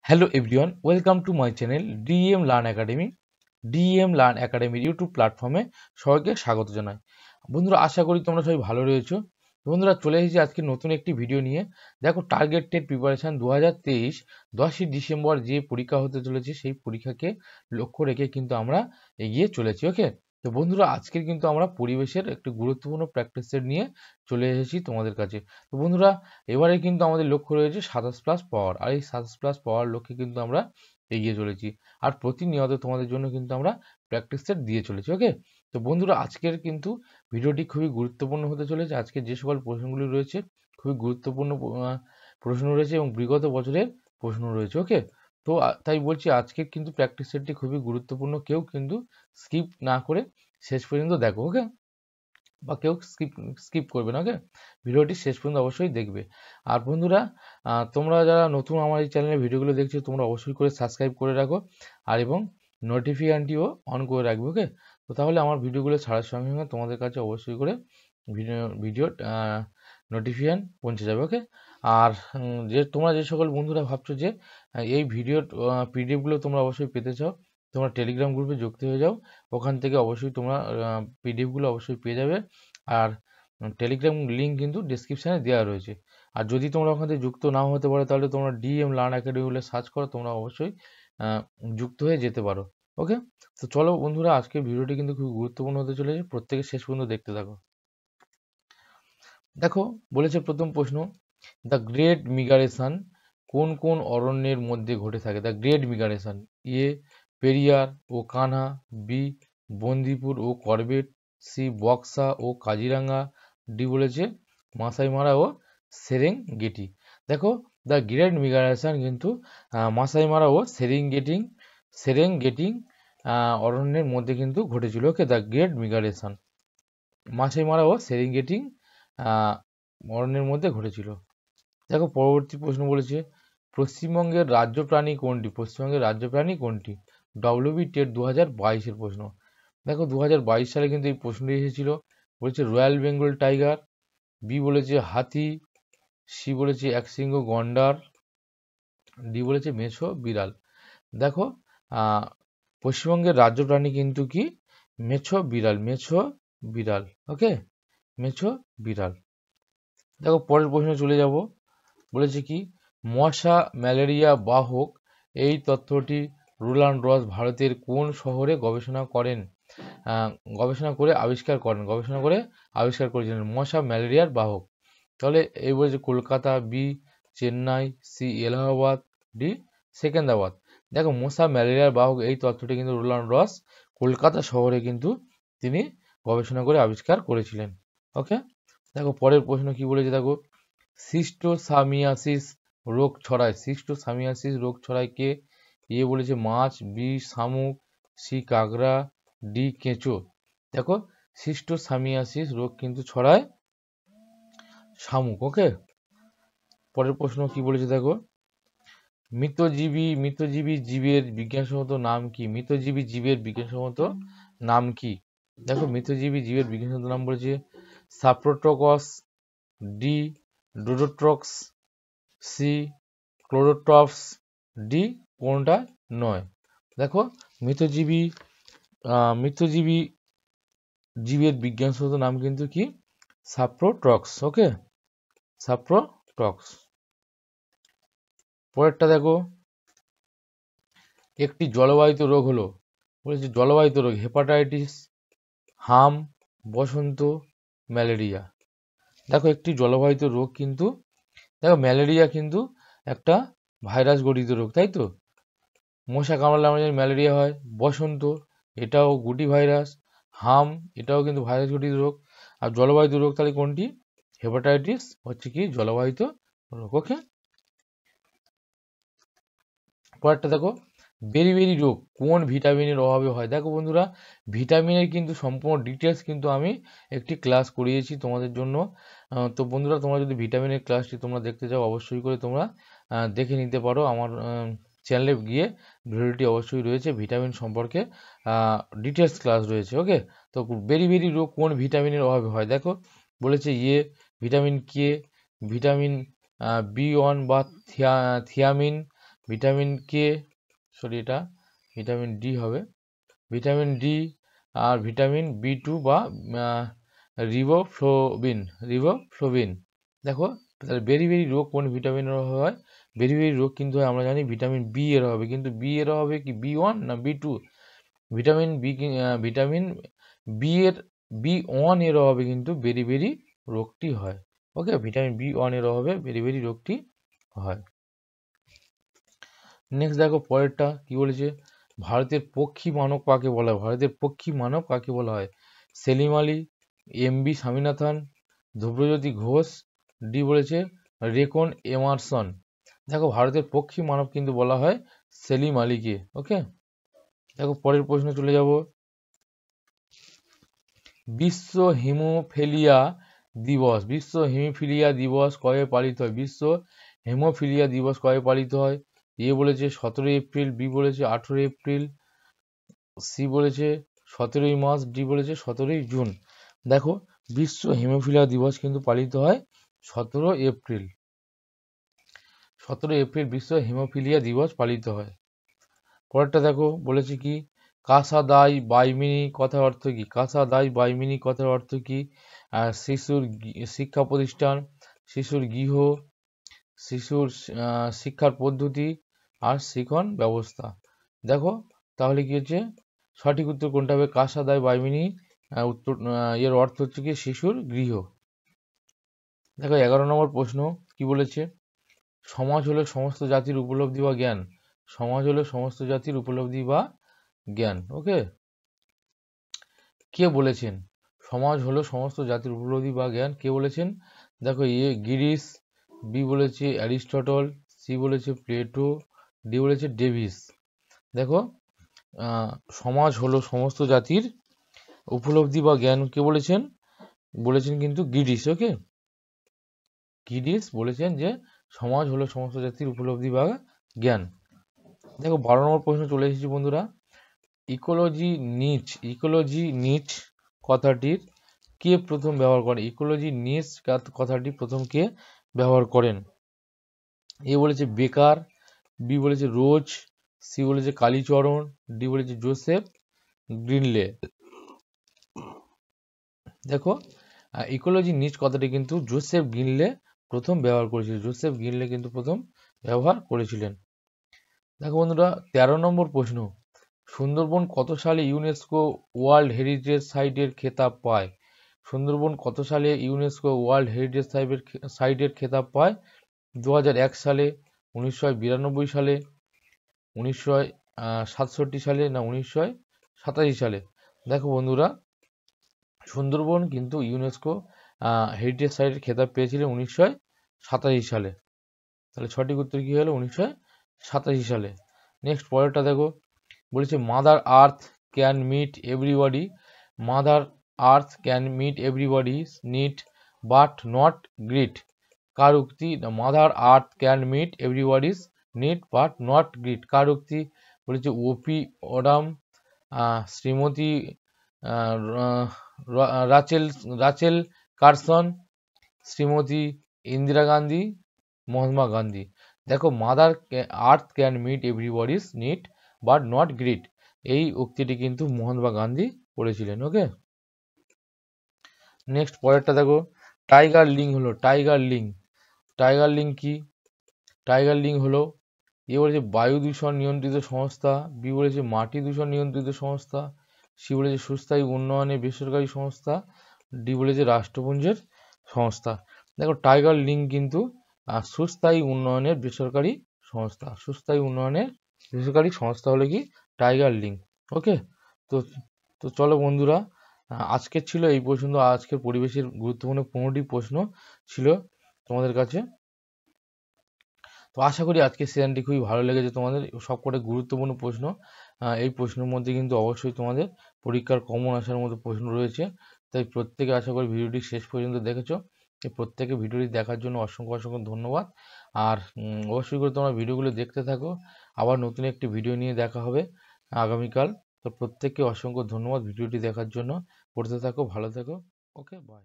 Hello everyone, welcome to my channel DEM Learn Academy. DEM Learn Academy YouTube প্ল্যাটফর্মে সবাইকে স্বাগত জানাই। বন্ধুরা, আশা করি তোমরা সবাই ভালো রয়েছো। বন্ধুরা, চলে এসেছি আজকে নতুন একটি ভিডিও নিয়ে। দেখো, টার্গেট টেট প্রিপারেশন 2023 10ই ডিসেম্বর যে পরীক্ষা হতে চলেছে সেই পরীক্ষাকে লক্ষ্য রেখে কিন্তু আমরা এগিয়ে চলেছি। ওকে, তো বন্ধুরা, আজকের কিন্তু আমরা পরিবেশের একটি গুরুত্বপূর্ণ প্র্যাকটিস সেট নিয়ে চলে এসেছি তোমাদের কাছে। তো বন্ধুরা, এবারে কিন্তু আমাদের লক্ষ্য রয়েছে 27+ পাওয়ার, আর এই 27+ পাওয়ার লক্ষ্যে কিন্তু আমরা এগিয়ে চলেছি। আর প্রতিনিয়ত তোমাদের জন্য কিন্তু আমরা প্র্যাকটিস সেট দিয়ে চলেছি। ওকে, তো বন্ধুরা, আজকের কিন্তু ভিডিওটি খুবই গুরুত্বপূর্ণ হতে চলেছে। আজকে যে সকল প্রশ্নগুলি রয়েছে খুবই গুরুত্বপূর্ণ প্রশ্ন রয়েছে এবং বিগত বছরের প্রশ্ন রয়েছে। ওকে, তো তাই বলছি আজকের কিন্তু প্র্যাকটিস সেটটি খুবই গুরুত্বপূর্ণ। কেউ কিন্তু স্কিপ না করে শেষ পর্যন্ত দেখো। ওকে, বা কেউ স্কিপ করবে না। ওকে, ভিডিওটি শেষ পর্যন্ত অবশ্যই দেখবে। আর বন্ধুরা, তোমরা যারা নতুন আমার এই চ্যানেলের ভিডিওগুলো দেখছো তোমরা অবশ্যই করে সাবস্ক্রাইব করে রাখো আর এবং নোটিফিকেশনটিও অন করে রাখবে। ওকে, তো তাহলে আমার ভিডিওগুলো ছাড়ার সঙ্গে সঙ্গে তোমাদের কাছে অবশ্যই করে ভিডিওর নোটিফিকেশন পৌঁছে যাবে। ওকে, আর যে তোমরা যে সকল বন্ধুরা ভাবছো যে এই ভিডিওর পিডিএফগুলো তোমরা অবশ্যই পেতে চাও, তোমরা টেলিগ্রাম গ্রুপে যুক্ত হয়ে যাও। ওখান থেকে অবশ্যই তোমরা পিডিএফগুলো অবশ্যই পেয়ে যাবে। আর টেলিগ্রাম লিঙ্ক কিন্তু ডিসক্রিপশানে দেওয়া রয়েছে। আর যদি তোমরা ওখান থেকে যুক্ত নাও হতে পারো তাহলে তোমরা ডিএম লার্ন একাডেমি বলে সার্চ করো, তোমরা অবশ্যই যুক্ত হয়ে যেতে পারো। ওকে, তো চলো বন্ধুরা, আজকের ভিডিওটি কিন্তু খুব গুরুত্বপূর্ণ হতে চলেছে, প্রত্যেকে শেষ পর্যন্ত দেখতে থাকো। দেখো, বলেছে প্রথম প্রশ্ন, দ্য গ্রেট মিগ্রেশন কোন কোন অরণ্যের মধ্যে ঘটে থাকে? The great migration, A Periyar ও কানহা, বি বন্দিপুর ও করবেট, সি বক্সা ও কাজিরাঙ্গা, ডি বলেছে মাসাই মারা ও সেরেঙ্গেটি। দেখো, দ্য গ্রেট মিগ্রেশন কিন্তু মাসাই মারা ও সেরেঙ্গেটি অরণ্যের মধ্যে কিন্তু ঘটেছিল। ওকে, দ্য গ্রেট মিগ্রেশন মাসাই মারা ও সেরেঙ্গেটি অরণ্যের মধ্যে ঘটেছিল। দেখো, পরবর্তী প্রশ্ন বলেছে পশ্চিমবঙ্গের রাজ্য প্রাণী কোনটি? পশ্চিমবঙ্গের রাজ্য প্রাণী কোনটি? ডব্লিউবি টেট 2022-এর প্রশ্ন। দেখো, 2022 সালে কিন্তু এই প্রশ্নটি এসেছিল। বলেছে রয়্যাল বেঙ্গল টাইগার, বি বলেছে হাতি, সি বলেছে একশৃঙ্গ গন্ডার, ডি বলেছে মেছো বিড়াল। দেখো, পশ্চিমবঙ্গের রাজ্য প্রাণী কিন্তু কি মেছো বিড়াল। ওকে, মেছো বিড়াল। দেখো, পরের প্রশ্নে চলে যাব। বলেছে কি মশা ম্যালেরিয়া বাহক এই তত্ত্বটি রোল্যান্ড রস ভারতের কোন শহরে গবেষণা করে আবিষ্কার করেছিলেন মশা ম্যালেরিয়ার বাহক? তাহলে এই বলেছে Kolkata, B Chennai, C Allahabad, D Secunderabad. দেখো, মশা ম্যালেরিয়ার বাহক এই তত্ত্বটি কিন্তু রোল্যান্ড রস কলকাতা শহরে কিন্তু তিনি গবেষণা করে আবিষ্কার করেছিলেন। ওকে, দেখো পরের প্রশ্ন কি বলেছে। দেখো, সিস্টোসামিয়াসিস রোগ ছড়ায় কে? এ বলেছে মাছ, বি শামুক, সি কাঁকড়া, ডি কেঁচো। দেখো, সিস্টোসামিয়াসিস রোগ কিন্তু ছড়ায় শামুক। ওকে, পরের প্রশ্ন কি বলেছে। দেখো, মৃতজীবী জীবের বিজ্ঞানসম্মত নাম কি? মৃতজীবী জীবের বিজ্ঞানসম্মত নাম কি? দেখো, মৃতজীবী জীবের বিজ্ঞানসম্মত নাম বলেছে সাপ্রোটোকস, ডি ডোডোট্রক্স, সি ক্লোরোটপস, ডি কোনটা নয়। দেখো, মৃতজীবী জীবের বিজ্ঞানসম্মত নাম কিন্তু কি সাপ্রোটক্স। ওকে, সাপ্রোটক্স। পরেরটা দেখো, একটি জলবাহিত রোগ হলো, বলেছে জলবাহিত রোগ হেপাটাইটিস, হাম, বসন্ত, ম্যালেরিয়া। দেখো, একটি জলবাহিত রোগ কিন্তু দেখো ম্যালেরিয়া কিন্তু একটা ভাইরাস গঠিত রোগ, তাই তো? মশা কামড়ালে আমাদের ম্যালেরিয়া হয়। বসন্ত, এটাও গুটি ভাইরাস। হাম, এটাও কিন্তু ভাইরাস গঠিত রোগ। আর জলবাহিত রোগ তাহলে কোনটি? হেপাটাইটিস হচ্ছে কি জলবাহিত রোগ। ওকে, পরেরটা দেখো, বেরি রোগ কোন ভিটামিনের অভাবে হয়? দেখো বন্ধুরা, ভিটামিনের কিন্তু সম্পূর্ণ ডিটেলস কিন্তু আমি একটি ক্লাস করিয়েছি তোমাদের জন্য। তো বন্ধুরা, তোমরা যদি ভিটামিনের ক্লাসটি তোমরা দেখতে চাও অবশ্যই করে তোমরা দেখে নিতে পারো। আমার চ্যানেলে গিয়ে ভিডিওটি অবশ্যই রয়েছে, ভিটামিন সম্পর্কে ডিটেলস ক্লাস রয়েছে। ওকে, তো বেরি রোগ কোন ভিটামিনের অভাবে হয়? দেখো, বলেছে ভিটামিন কে, ভিটামিন B1 বা থিয়ামিন, ভিটামিন কে, এটা ভিটামিন ডি হবে, ভিটামিন ডি আর ভিটামিন বি2 বা রিবোফ্লোবিন। দেখো তাহলে বেরি রোগ কোন ভিটামিনের অভাবে হয়? বেরি রোগ কিন্তু আমরা জানি ভিটামিন বি এর হবে, কিন্তু বি এর হবে কি বি1 না বি2? ভিটামিন বি1 এর অভাবে কিন্তু বেরি রোগটি হয়। ওকে, ভিটামিন বি1 এর অভাবে বেরি রোগটি হয়। নেক্সট দেখো পরেরটা কি বলেছে, ভারতের পক্ষী মানব কাকে বলা হয়? ভারতের পক্ষী মানব কাকে বলা হয়? সেলিম আলী, এমবি স্বামীনাথন, ধ্রুবজ্যোতি ঘোষ, ডি বলেছে রেকন এমারসন। দেখো ভারতের পক্ষী মানব কিন্তু বলা হয় সেলিম আলীকে। ওকে, দেখো পরের প্রশ্ন চলে যাব। বিশ্ব হিমোফিলিয়া দিবস কবে পালিত হয়? বিশ্ব হিমোফিলিয়া দিবস কবে পালিত হয়? এ বলেছে 17 এপ্রিল, বি বলেছে 18 এপ্রিল, সি বলেছে 17 মার্চ, ডি বলেছে 17 জুন। দেখো বিশ্ব হিমোফিলিয়া দিবস কিন্তু পালিত হয় 17 এপ্রিল। 17 এপ্রিল বিশ্ব হিমোফিলিয়া দিবস পালিত হয়। পরেরটা দেখো বলেছে কি, কাসাদাই বাইমিনি কথার অর্থ কি? কাসাদাই বাইমিনি কথার অর্থ কি? শিশুর শিক্ষা প্রতিষ্ঠান, শিশুর গৃহ, শিশুর শিক্ষার পদ্ধতি আর শিখন ব্যবস্থা। দেখো তাহলে কি হচ্ছে সঠিক উত্তর কোনটা হবে? কাসাদাই বাইমিনি উত্তর এর অর্থ হচ্ছে কি শিশুর গৃহ। দেখো 11 নম্বর প্রশ্ন কি বলেছে, সমাজ হলো সমস্ত জাতির উপলব্ধি বা জ্ঞান। সমাজ হলো সমস্ত জাতির উপলব্ধি বা জ্ঞান। ওকে, কে বলেছেন সমাজ হলো সমস্ত জাতির উপলব্ধি বা জ্ঞান? কে বলেছেন? দেখো এ গিরিশ, বি বলেছে অ্যারিস্টটল, সি বলেছে প্লেটো, ডি বলেছে ডেভিস। দেখো সমাজ হলো সমস্ত জাতির উপলব্ধি বা জ্ঞান কে বলেছেন? বলেছেন কিন্তু গিরিশ। ওকে, গিরিশ বলেছেন যে সমাজ হলো সমস্ত জাতির উপলব্ধি বা জ্ঞান। দেখো 12 নম্বর প্রশ্ন চলে এসেছি বন্ধুরা। ইকোলজি নিচ কথাটির কে প্রথম ব্যবহার করেন? ইকোলজি নিচ কথাটি প্রথম কে ব্যবহার করেন? এ বলেছে বেকার, বি বলেছে রোজ, সি বলেছে কালীচরণ, ডি বলেছে জোসেফ গ্রিনলে। দেখো ইকোলজি নিচ কথাটি কিন্তু জোসেফ গ্রিনলে প্রথম ব্যবহার করেছিলেন। জোসেফ গ্রিনলে কিন্তু প্রথম ব্যবহার করেছিলেন। দেখো বন্ধুরা 13 নম্বর প্রশ্ন, সুন্দরবন কত সালে ইউনেস্কো ওয়ার্ল্ড হেরিটেজ সাইটের খেতাব পায়? সুন্দরবন কত সালে ইউনেস্কো ওয়ার্ল্ড হেরিটেজ সাইটের খেতাব পায়? 2001 সালে, 1992 সালে, 1967 সালে না 1987 সালে? দেখো বন্ধুরা সুন্দরবন কিন্তু ইউনেস্কো হেরিটেজ সাইটের খেতাব পেয়েছিল 1987 সালে। তাহলে সঠিক উত্তর কি হলো? 1987 সালে। নেক্সট পরেরটা দেখো বলেছে mother earth can meet everybody. Mother earth can meet everybody need but not greed. কার উক্তি? Mother earth can meet everybody's need but not greed. কার উক্তি? বলেছে OP Odum, Shrimati Rachel Carson, Shrimati Indira Gandhi, Mahatma Gandhi. দেখো mother earth can meet everybody's need but not greed, এই উক্তিটি কিন্তু মহাত্মা গান্ধী বলেছিলেন। ওকে, নেক্সট পরেরটা দেখো টাইগার লিঙ্ক হলো টাইগার লিঙ্ক কি? টাইগার লিঙ্ক হলো এ বলেছে বায়ু দূষণ নিয়ন্ত্রিত সংস্থা, বি বলেছে মাটি দূষণ নিয়ন্ত্রিত সংস্থা, সি বলেছে সুস্থায়ী উন্নয়নের বেসরকারি সংস্থা, ডি বলেছে রাষ্ট্রপুঞ্জের সংস্থা। দেখো টাইগার লিঙ্ক কিন্তু সুস্থায়ী উন্নয়নের বেসরকারি সংস্থা। সুস্থায়ী উন্নয়নের বেসরকারি সংস্থা হলো কি টাইগার লিঙ্ক। ওকে, তো তো চলো বন্ধুরা আজকের ছিল এই পর্যন্ত। আজকের পরিবেশের গুরুত্বপূর্ণ 15টি প্রশ্ন ছিল তোমাদের কাছে। তো আশা করি আজকের সেশনটি খুবই ভালো লেগেছে তোমাদের। সবকটা গুরুত্বপূর্ণ প্রশ্ন, এই প্রশ্নের মধ্যে কিন্তু অবশ্যই তোমাদের পরীক্ষার কমন আসার মতো প্রশ্ন রয়েছে। তাই প্রত্যেকে আশা করি ভিডিওটি শেষ পর্যন্ত দেখেছো। প্রত্যেকে ভিডিওটি দেখার জন্য অসংখ্য ধন্যবাদ। আর অবশ্যই করে তোমরা ভিডিওগুলো দেখতে থাকো। আবার নতুন একটি ভিডিও নিয়ে দেখা হবে আগামীকাল। তো প্রত্যেককে অসংখ্য ধন্যবাদ ভিডিওটি দেখার জন্য। পড়তে থাকো, ভালো থেকো। ওকে, বাই।